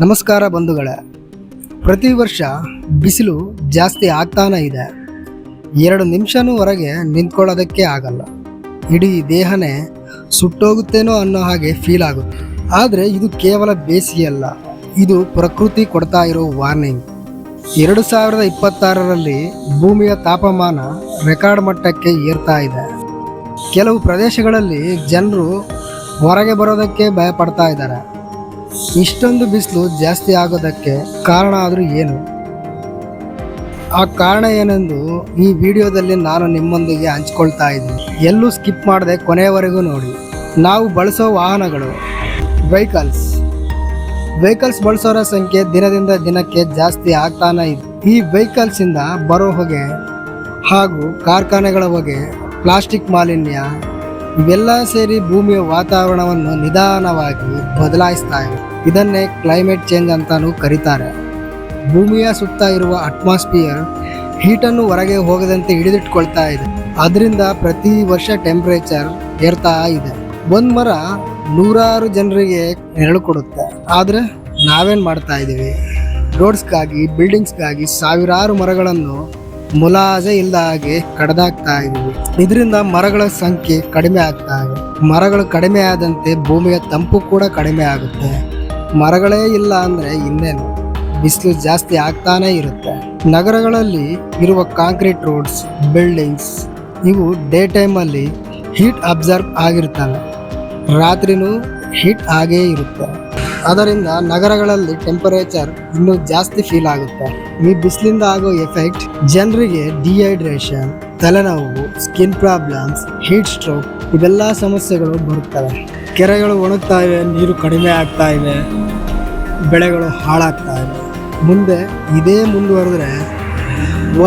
ನಮಸ್ಕಾರ ಬಂಧುಗಳೇ. ಪ್ರತಿ ವರ್ಷ ಬಿಸಿಲು ಜಾಸ್ತಿ ಆಗ್ತಾನೆ ಇದೆ. 2 ನಿಮಿಷನೂ ಹೊರಗೆ ನಿಂತ್ಕೊಳ್ಳೋದಕ್ಕೆ ಆಗಲ್ಲ. ಇಡೀ ದೇಹನೇ ಸುಟ್ಟೋಗುತ್ತೇನೋ ಅನ್ನೋ ಹಾಗೆ ಫೀಲ್ ಆಗುತ್ತೆ. ಆದರೆ ಇದು ಕೇವಲ ಬೇಸಿಗೆ ಅಲ್ಲ, ಇದು ಪ್ರಕೃತಿ ಕೊಡ್ತಾ ಇರೋ ವಾರ್ನಿಂಗ್. 2026ರಲ್ಲಿ ಭೂಮಿಯ ತಾಪಮಾನ ರೆಕಾರ್ಡ್ ಮಟ್ಟಕ್ಕೆ ಏರ್ತಾ ಇದೆ. ಕೆಲವು ಪ್ರದೇಶಗಳಲ್ಲಿ ಜನರು ಹೊರಗೆ ಬರೋದಕ್ಕೆ ಭಯಪಡ್ತಾ ಇದ್ದಾರೆ. ಇಷ್ಟೊಂದು ಬಿಸಿಲು ಜಾಸ್ತಿ ಆಗೋದಕ್ಕೆ ಕಾರಣ ಆದರೂ ಏನು? ಆ ಕಾರಣ ಏನೆಂದು ಈ ವಿಡಿಯೋದಲ್ಲಿ ನಾನು ನಿಮ್ಮೊಂದಿಗೆ ಹಂಚ್ಕೊಳ್ತಾ ಇದ್ದೀನಿ. ಎಲ್ಲೂ ಸ್ಕಿಪ್ ಮಾಡದೆ ಕೊನೆಯವರೆಗೂ ನೋಡಿ. ನಾವು ಬಳಸೋ ವಾಹನಗಳು, ವೆಹಿಕಲ್ಸ್ ಬಳಸೋರ ಸಂಖ್ಯೆ ದಿನದಿಂದ ದಿನಕ್ಕೆ ಜಾಸ್ತಿ ಆಗ್ತಾನೆ ಇದೆ. ಈ ವೆಹಿಕಲ್ಸಿಂದ ಬರೋ ಹೊಗೆ ಹಾಗೂ ಕಾರ್ಖಾನೆಗಳ ಹೊಗೆ, ಪ್ಲಾಸ್ಟಿಕ್ ಮಾಲಿನ್ಯ ಇವೆಲ್ಲ ಸೇರಿ ಭೂಮಿಯ ವಾತಾವರಣವನ್ನು ನಿಧಾನವಾಗಿ ಬದಲಾಯಿಸ್ತಾ ಇವೆ. ಇದನ್ನೇ ಕ್ಲೈಮೇಟ್ ಚೇಂಜ್ ಅಂತಾನೂ ಕರೀತಾರೆ. ಭೂಮಿಯ ಸುತ್ತ ಇರುವ ಅಟ್ಮಾಸ್ಫಿಯರ್ ಹೀಟನ್ನು ಹೊರಗೆ ಹೋಗದಂತೆ ಹಿಡಿದಿಟ್ಕೊಳ್ತಾ ಇದೆ. ಅದರಿಂದ ಪ್ರತಿ ವರ್ಷ ಟೆಂಪರೇಚರ್ ಏರ್ತಾ ಇದೆ. ಒಂದು ಮರ ನೂರಾರು ಜನರಿಗೆ ನೆರಳು ಕೊಡುತ್ತೆ. ಆದರೆ ನಾವೇನು ಮಾಡ್ತಾ ಇದ್ದೀವಿ? ರೋಡ್ಸ್ಗಾಗಿ, ಬಿಲ್ಡಿಂಗ್ಸ್ಗಾಗಿ ಸಾವಿರಾರು ಮರಗಳನ್ನು ಮುಲಾಜೆ ಇಲ್ಲದ ಹಾಗೆ ಕಡ್ದಾಕ್ತಾ ಇದ್ದೀವಿ. ಇದರಿಂದ ಮರಗಳ ಸಂಖ್ಯೆ ಕಡಿಮೆ ಆಗ್ತಾ ಇದೆ. ಮರಗಳು ಕಡಿಮೆ ಆದಂತೆ ಭೂಮಿಯ ತಂಪು ಕೂಡ ಕಡಿಮೆ ಆಗುತ್ತೆ. ಮರಗಳೇ ಇಲ್ಲ ಅಂದರೆ ಇನ್ನೇನು, ಬಿಸಿಲು ಜಾಸ್ತಿ ಆಗ್ತಾನೇ ಇರುತ್ತೆ. ನಗರಗಳಲ್ಲಿ ಇರುವ ಕಾಂಕ್ರೀಟ್ ರೋಡ್ಸ್, ಬಿಲ್ಡಿಂಗ್ಸ್ ಇವು ಡೇ ಟೈಮಲ್ಲಿ ಹೀಟ್ ಅಬ್ಸರ್ವ್ ಆಗಿರ್ತವೆ. ರಾತ್ರಿನೂ ಹೀಟ್ ಆಗೇ ಇರುತ್ತೆ. ಅದರಿಂದ ನಗರಗಳಲ್ಲಿ ಟೆಂಪರೇಚರ್ ಇನ್ನೂ ಜಾಸ್ತಿ ಫೀಲ್ ಆಗುತ್ತೆ. ಈ ಬಿಸಿಲಿಂದ ಆಗೋ ಎಫೆಕ್ಟ್ ಜನರಿಗೆ ಡಿಹೈಡ್ರೇಷನ್, ತಲೆನೋವು, ಸ್ಕಿನ್ ಪ್ರಾಬ್ಲಮ್ಸ್, ಹೀಟ್ ಸ್ಟ್ರೋಕ್ ಇವೆಲ್ಲ ಸಮಸ್ಯೆಗಳು ಬರುತ್ತವೆ. ಕೆರೆಗಳು ಒಣಗ್ತಾ ಇವೆ, ನೀರು ಕಡಿಮೆ ಆಗ್ತಾ ಇದೆ, ಬೆಳೆಗಳು ಹಾಳಾಗ್ತಾ ಇವೆ. ಮುಂದೆ ಇದೇ ಮುಂದುವರೆದ್ರೆ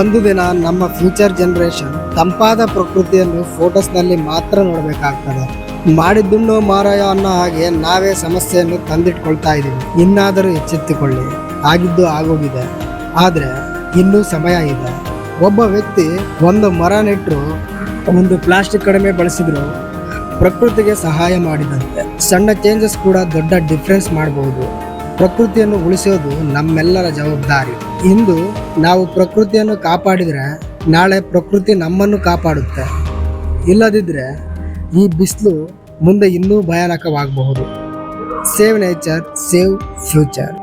ಒಂದು ದಿನ ನಮ್ಮ ಫ್ಯೂಚರ್ ಜನರೇಷನ್ ತಂಪಾದ ಪ್ರಕೃತಿಯನ್ನು ಫೋಟೋಸ್ನಲ್ಲಿ ಮಾತ್ರ ನೋಡಬೇಕಾಗ್ತದೆ. ಮಾಡಿದ್ದುಣ್ಣು ಮಾರಾಯ ಅನ್ನೋ ಹಾಗೆ ನಾವೇ ಸಮಸ್ಯೆಯನ್ನು ತಂದಿಟ್ಕೊಳ್ತಾ ಇದ್ದೀವಿ. ಇನ್ನಾದರೂ ಎಚ್ಚೆತ್ತುಕೊಳ್ಳಿ. ಆಗಿದ್ದು ಆಗೋಗಿದೆ, ಆದರೆ ಇನ್ನೂ ಸಮಯ ಇದೆ. ಒಬ್ಬ ವ್ಯಕ್ತಿ ಒಂದು ಮರ ನೆಟ್ಟರು, ಒಂದು ಪ್ಲಾಸ್ಟಿಕ್ ಕಡಿಮೆ ಬಳಸಿದ್ರು ಪ್ರಕೃತಿಗೆ ಸಹಾಯ ಮಾಡಿದಂತೆ. ಸಣ್ಣ ಚೇಂಜಸ್ ಕೂಡ ದೊಡ್ಡ ಡಿಫ್ರೆನ್ಸ್ ಮಾಡಬಹುದು. ಪ್ರಕೃತಿಯನ್ನು ಉಳಿಸೋದು ನಮ್ಮೆಲ್ಲರ ಜವಾಬ್ದಾರಿ. ಇಂದು ನಾವು ಪ್ರಕೃತಿಯನ್ನು ಕಾಪಾಡಿದರೆ ನಾಳೆ ಪ್ರಕೃತಿ ನಮ್ಮನ್ನು ಕಾಪಾಡುತ್ತೆ. ಇಲ್ಲದಿದ್ದರೆ ಈ ಬಿಸಿಲು ಮುಂದೆ ಇನ್ನೂ ಭಯಾನಕವಾಗಬಹುದು. Save nature, save future.